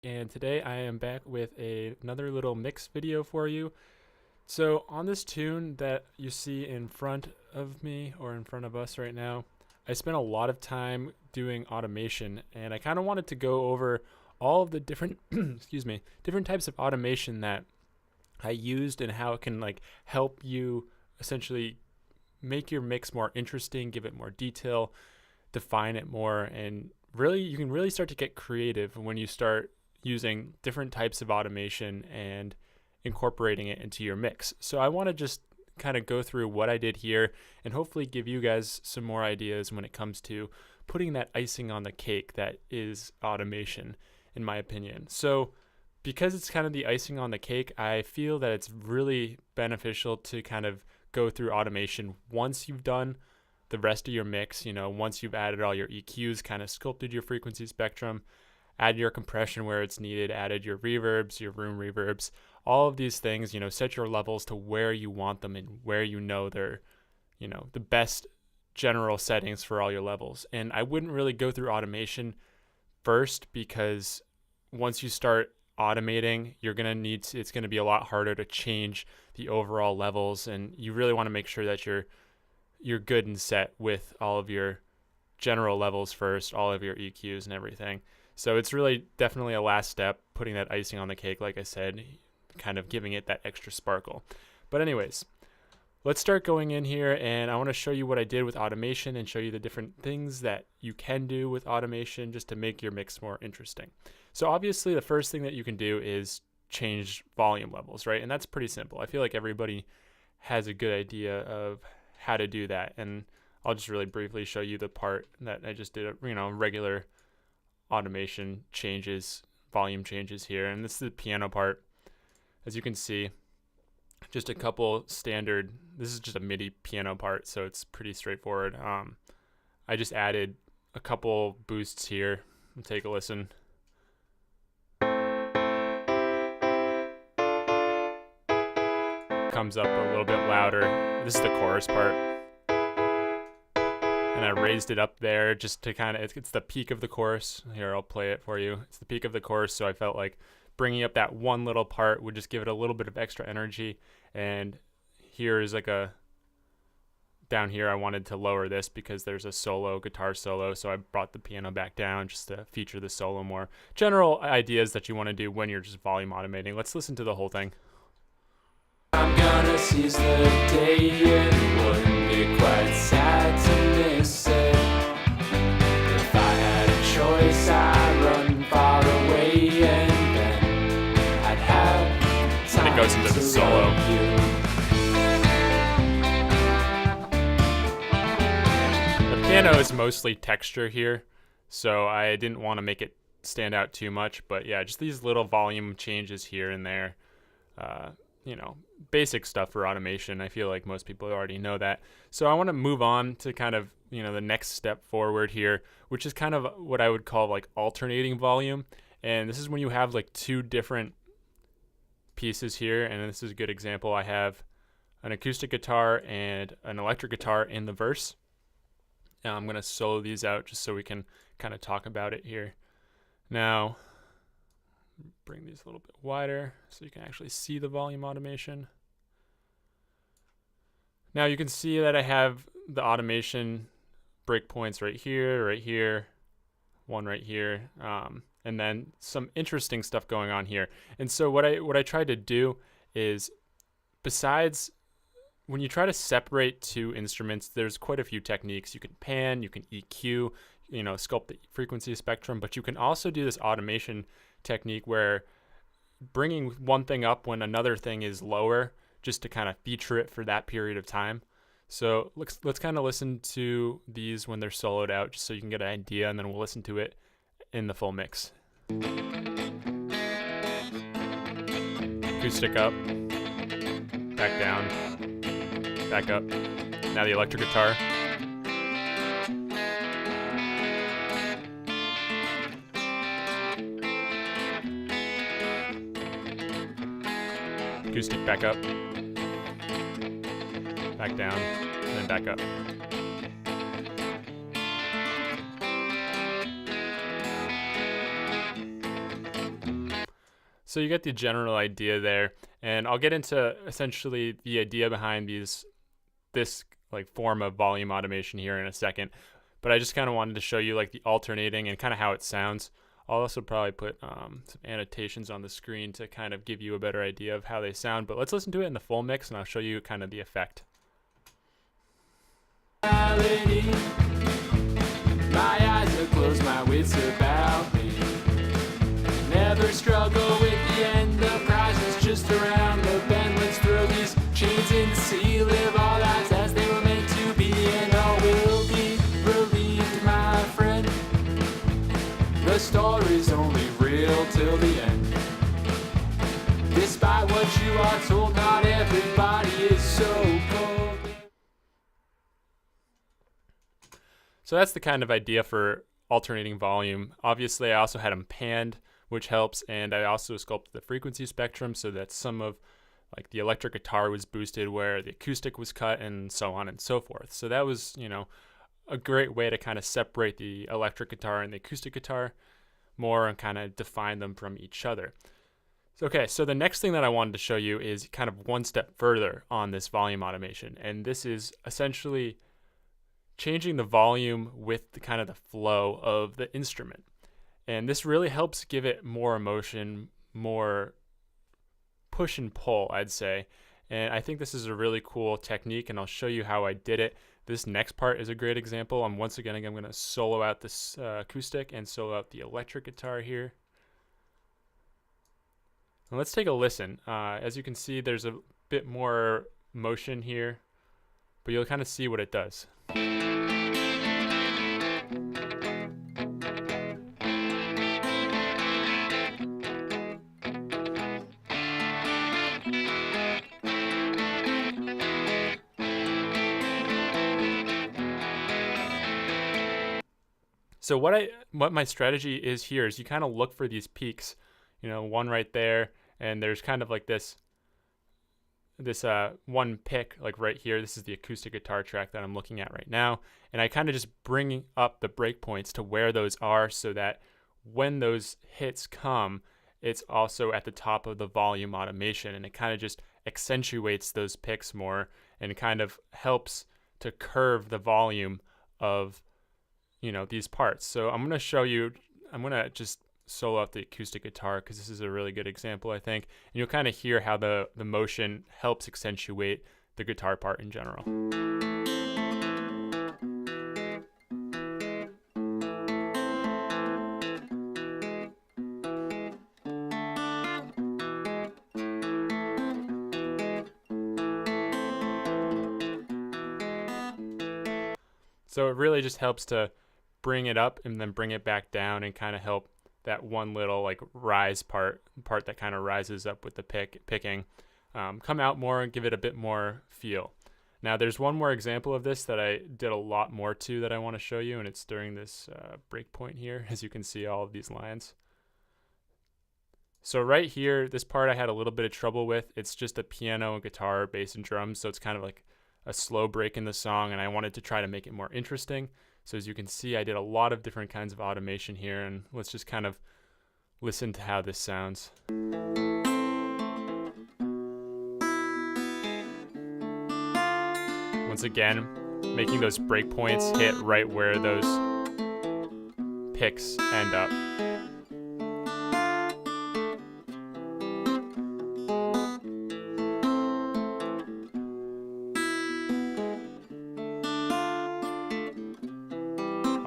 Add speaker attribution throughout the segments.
Speaker 1: and today I am back with another little mix video for you. So on this tune that you see in front of me, or in front of us right now, I spent a lot of time doing automation, and I kind of wanted to go over all of the different different types of automation that I used and how it can help you essentially make your mix more interesting, give it more detail, define it more, and really you can really start to get creative when you start using different types of automation and incorporating it into your mix. So I want to just kind of go through what I did here and hopefully give you guys some more ideas when it comes to putting that icing on the cake that is automation, in my opinion. So because it's kind of the icing on the cake, I feel that it's really beneficial to kind of go through automation once you've done the rest of your mix. Once you've added all your EQs, kind of sculpted your frequency spectrum, add your compression where it's needed, added your reverbs, your room reverbs, all of these things, set your levels to where you want them and where they're, the best general settings for all your levels. And I wouldn't really go through automation first, because once you start automating, it's going to be a lot harder to change the overall levels, and you really want to make sure that you're good and set with all of your general levels first, all of your EQs and everything. So it's really definitely a last step, putting that icing on the cake, like I said, kind of giving it that extra sparkle. But anyways, let's start going in here, and I want to show you what I did with automation and show you the different things that you can do with automation just to make your mix more interesting. So obviously the first thing that you can do is change volume levels, right? And that's pretty simple. I feel like everybody has a good idea of how to do that, and I'll just really briefly show you the part that I just did, regular automation changes, volume changes here. And this is the piano part. As you can see, just a couple standard, this is just a MIDI piano part, so it's pretty straightforward. I just added a couple boosts here. Take a listen. Comes up a little bit louder. This is the chorus part, and I raised it up there just to kind of, it's the peak of the chorus. Here, I'll play it for you. It's the peak of the chorus, so I felt like bringing up that one little part would just give it a little bit of extra energy. And here is down here I wanted to lower this because there's a guitar solo, so I brought the piano back down just to feature the solo more. General ideas that you want to do when you're just volume automating. Let's listen to the whole thing. I'm gonna seize the day, it wouldn't be quite sad to miss it. If I had a choice, I'd run far away, and then I'd have time. And it goes into the solo. The piano is mostly texture here, so I didn't want to make it stand out too much, but yeah, just these little volume changes here and there. Basic stuff for automation. I feel like most people already know that. So I want to move on to kind of, the next step forward here, which is kind of what I would call alternating volume. And this is when you have two different pieces here. And this is a good example. I have an acoustic guitar and an electric guitar in the verse. And I'm going to solo these out just so we can kind of talk about it here. Now, bring these a little bit wider so you can actually see the volume automation. Now you can see that I have the automation breakpoints right here, one right here, and then some interesting stuff going on here. And so what I tried to do is, besides when you try to separate two instruments, there's quite a few techniques. You can pan, you can EQ, sculpt the frequency spectrum, but you can also do this automation technique where bringing one thing up when another thing is lower, just to kind of feature it for that period of time. So let's kind of listen to these when they're soloed out, just so you can get an idea, and then we'll listen to it in the full mix. Acoustic up, back down, back up. Now the electric guitar. Acoustic back up, back down, and then back up. So you get the general idea there, and I'll get into essentially the idea behind this like form of volume automation here in a second. But I just kind of wanted to show you like the alternating and kind of how it sounds. I'll also probably put some annotations on the screen to kind of give you a better idea of how they sound. But let's listen to it in the full mix, and I'll show you kind of the effect. My eyes are closed, my wits about me. Never struggle with the end, the prize is just around the bend. Let's throw these chains in the sea, live our lives as they were meant to be, and all will be relieved, my friend. The story's only real till the end. Despite what you are told, not everybody is so cold. So that's the kind of idea for alternating volume. Obviously, I also had them panned, which helps, and I also sculpted the frequency spectrum so that some of like the electric guitar was boosted where the acoustic was cut, and so on and so forth. So that was, a great way to kind of separate the electric guitar and the acoustic guitar more and kind of define them from each other. Okay, so the next thing that I wanted to show you is kind of one step further on this volume automation, and this is essentially changing the volume with the kind of the flow of the instrument. And this really helps give it more emotion, more push and pull, I'd say. And I think this is a really cool technique, and I'll show you how I did it. This next part is a great example. I'm going to solo out this acoustic and solo out the electric guitar here. And let's take a listen. As you can see, there's a bit more motion here, but you'll kind of see what it does. So what my strategy is here is you kind of look for these peaks, one right there, and there's kind of like this one pick like right here. This is the acoustic guitar track that I'm looking at right now, and I kind of just bring up the breakpoints to where those are so that when those hits come, it's also at the top of the volume automation, and it kind of just accentuates those picks more and kind of helps to curve the volume of these parts. So I'm going to just solo out the acoustic guitar because this is a really good example, I think. And you'll kind of hear how the motion helps accentuate the guitar part in general. So it really just helps to bring it up and then bring it back down and kind of help that one little like rise part that kind of rises up with the picking come out more and give it a bit more feel. Now there's one more example of this that I did a lot more to that I want to show you, and it's during this break point here, as you can see all of these lines. So right here, this part I had a little bit of trouble with. It's just a piano, guitar, bass, and drums, so it's kind of like a slow break in the song, and I wanted to try to make it more interesting. So as you can see, I did a lot of different kinds of automation here, and let's just kind of listen to how this sounds. Once again, making those breakpoints hit right where those picks end up.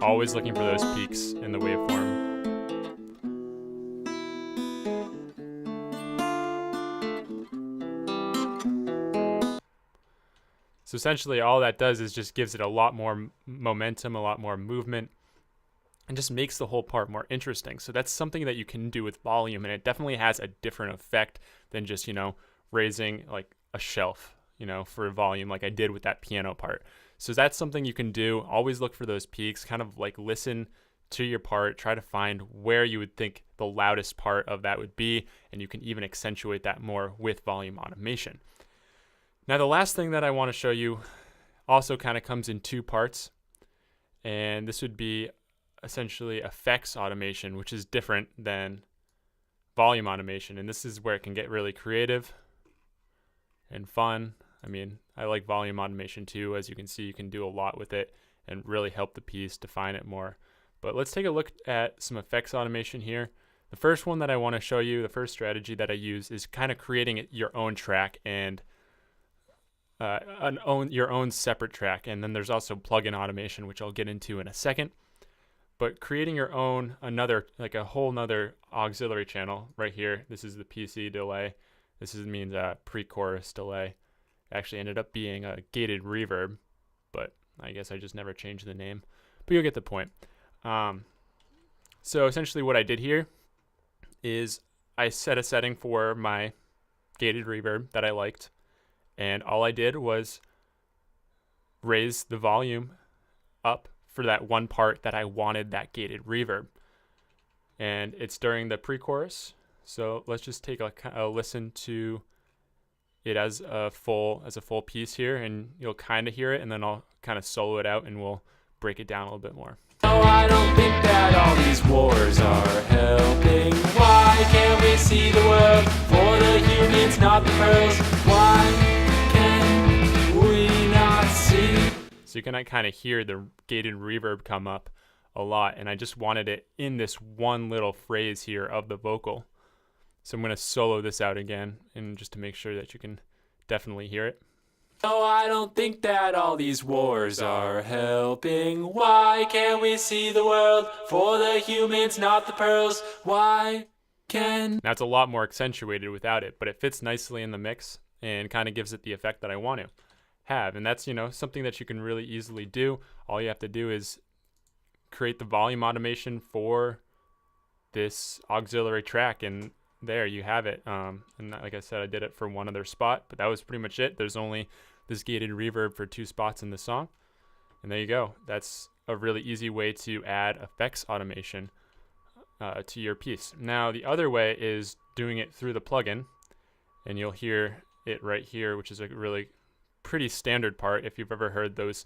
Speaker 1: Always looking for those peaks in the waveform. So essentially all that does is just gives it a lot more momentum, a lot more movement, and just makes the whole part more interesting. So that's something that you can do with volume, and it definitely has a different effect than just, raising like a shelf, for volume like I did with that piano part. So that's something you can do. Always look for those peaks, kind of like listen to your part, try to find where you would think the loudest part of that would be, and you can even accentuate that more with volume automation. Now the last thing that I want to show you also kind of comes in two parts, and this would be essentially effects automation, which is different than volume automation, and this is where it can get really creative and fun. I mean, I like volume automation too. As you can see, you can do a lot with it and really help the piece define it more. But let's take a look at some effects automation here. The first one that I want to show you, the first strategy that I use, is kind of creating your own track and your own separate track. And then there's also plugin automation, which I'll get into in a second. But creating your own, like a whole nother auxiliary channel right here. This is the PC delay. This means pre-chorus delay. It actually ended up being a gated reverb, but I guess I just never changed the name. But you'll get the point. So essentially what I did here is I set a setting for my gated reverb that I liked, and all I did was raise the volume up for that one part that I wanted that gated reverb. And it's during the pre-chorus. So let's just take a listen to it as a full piece here, and you'll kind of hear it, and then I'll kind of solo it out and we'll break it down a little bit more.
Speaker 2: Oh, I don't think that all these wars are helping. Why can't we see the world for the humans, not the pearls? Why can we not see?
Speaker 1: So you can kind of hear the gated reverb come up a lot, and I just wanted it in this one little phrase here of the vocal. So I'm going to solo this out again, and just to make sure that you can definitely hear it.
Speaker 2: Oh, I don't think that all these wars are helping. Why can't we see the world for the humans, not the pearls? Why can...
Speaker 1: Now it's a lot more accentuated without it, but it fits nicely in the mix and kind of gives it the effect that I want to have. And that's, something that you can really easily do. All you have to do is create the volume automation for this auxiliary track, and there you have it. And like I said, I did it for one other spot, but that was pretty much it. There's only this gated reverb for 2 spots in the song, and there you go. That's a really easy way to add effects automation to your piece. Now the other way is doing it through the plugin, and you'll hear it right here, which is a really pretty standard part. If you've ever heard those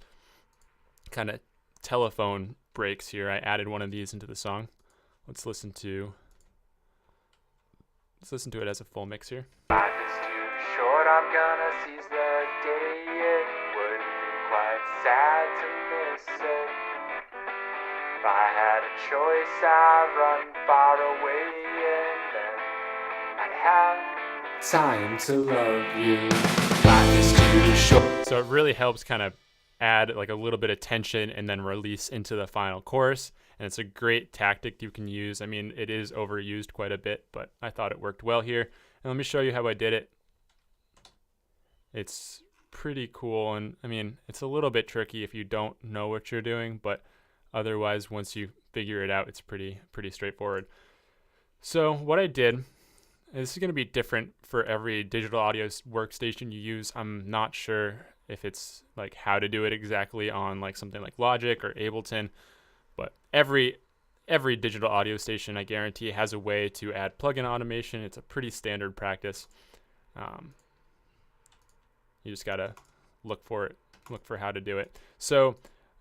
Speaker 1: kind of telephone breaks here, I added one of these into the song. Let's listen to it as a full mix here.
Speaker 2: Life is too short, I'm gonna seize the day. It would be quite sad to miss it. If I had a choice, I'd run far away, and then I'd have time to love you. Life is too short.
Speaker 1: So it really helps kind of add like a little bit of tension and then release into the final chorus. And it's a great tactic you can use. I mean, it is overused quite a bit, but I thought it worked well here. And let me show you how I did it. It's pretty cool, and I mean, it's a little bit tricky if you don't know what you're doing, but otherwise, once you figure it out, it's pretty straightforward. So what I did, and this is going to be different for every digital audio workstation you use. I'm not sure if it's like how to do it exactly on like something like Logic or Ableton, but every digital audio station, I guarantee, has a way to add plugin automation. It's a pretty standard practice. You just gotta look for how to do it. So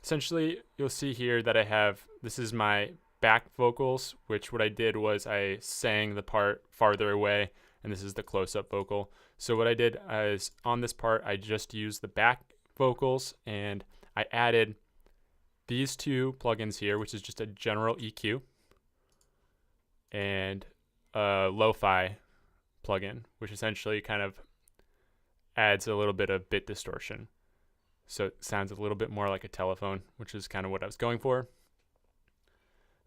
Speaker 1: essentially, you'll see here that I have, this is my back vocals, which what I did was I sang the part farther away, and this is the close-up vocal. So what I did is on this part, I just used the back vocals, and I added these 2 plugins here, which is just a general EQ and a lo-fi plugin, which essentially kind of adds a little bit of bit distortion. So it sounds a little bit more like a telephone, which is kind of what I was going for.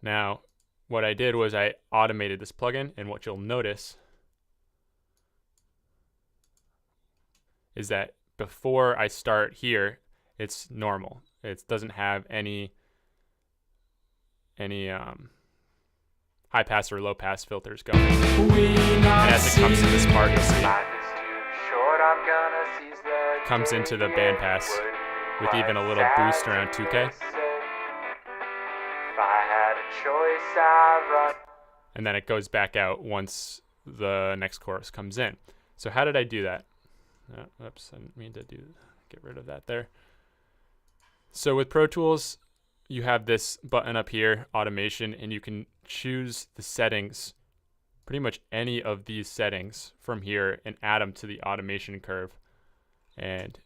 Speaker 1: Now, what I did was I automated this plugin, and what you'll notice is that before I start here, it's normal. It doesn't have any high pass or low pass filters going. And as it comes to this part, you'll see it comes into the band pass with even a little boost around 2K. And then it goes back out once the next chorus comes in. So how did I do that? Oops, I didn't mean to get rid of that there. So with Pro Tools, you have this button up here, automation, and you can choose the settings pretty much any of these settings from here and add them to the automation curve. And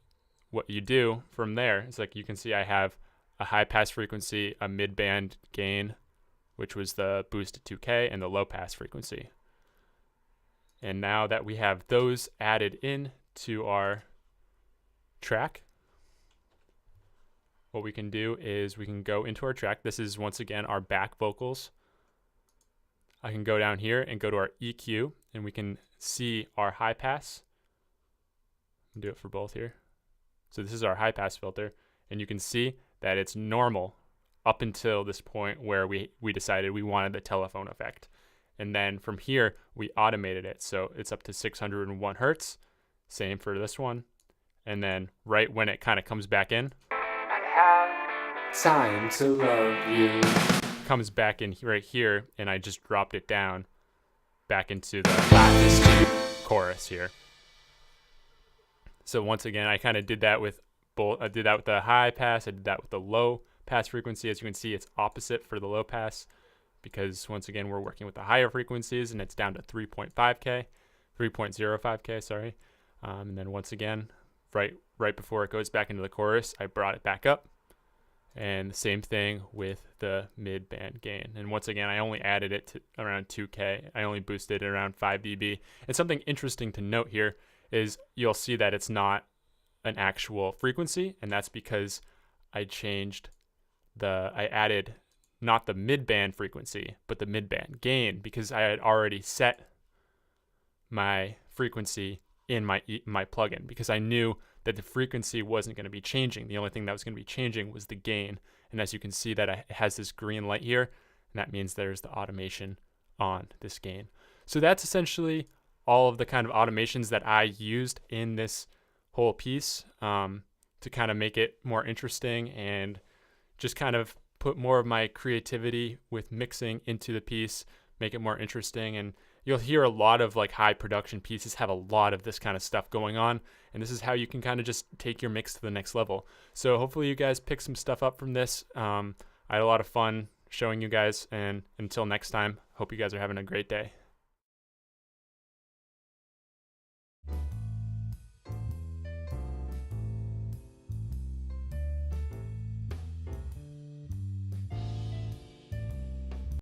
Speaker 1: what you do from there is, like, you can see I have a high pass frequency, a mid band gain, which was the boost to 2K, and the low pass frequency. And now that we have those added in to our track, what we can do is we can go into our track. This is once again our back vocals. I can go down here and go to our EQ, and we can see our high pass. Do it for both here. So this is our high pass filter, and you can see that it's normal up until this point where we decided we wanted the telephone effect. And then from here, we automated it. So it's up to 601 hertz. Same for this one. And then right when it kind of comes back in,
Speaker 2: I have time to love you.
Speaker 1: Comes back in right here, and I just dropped it down back into the chorus here. So once again, I kind of did that with both. I did that with the high pass. I did that with the low pass frequency. As you can see, it's opposite for the low pass, because once again, we're working with the higher frequencies, and it's down to 3.05K, sorry. And then once again, right before it goes back into the chorus, I brought it back up. And the same thing with the mid band gain. And once again, I only added it to around 2K. I only boosted it around 5 dB. And something interesting to note here is you'll see that it's not an actual frequency, and that's because I added not the mid-band frequency, but the mid-band gain, because I had already set my frequency in my plugin, because I knew that the frequency wasn't going to be changing. The only thing that was going to be changing was the gain. And as you can see, that it has this green light here, and that means there's the automation on this gain. So that's essentially all of the kind of automations that I used in this whole piece to kind of make it more interesting and just kind of put more of my creativity with mixing into the piece, make it more interesting. And you'll hear a lot of like high production pieces have a lot of this kind of stuff going on, and this is how you can kind of just take your mix to the next level. So hopefully you guys pick some stuff up from this. I had a lot of fun showing you guys, and until next time, hope you guys are having a great day.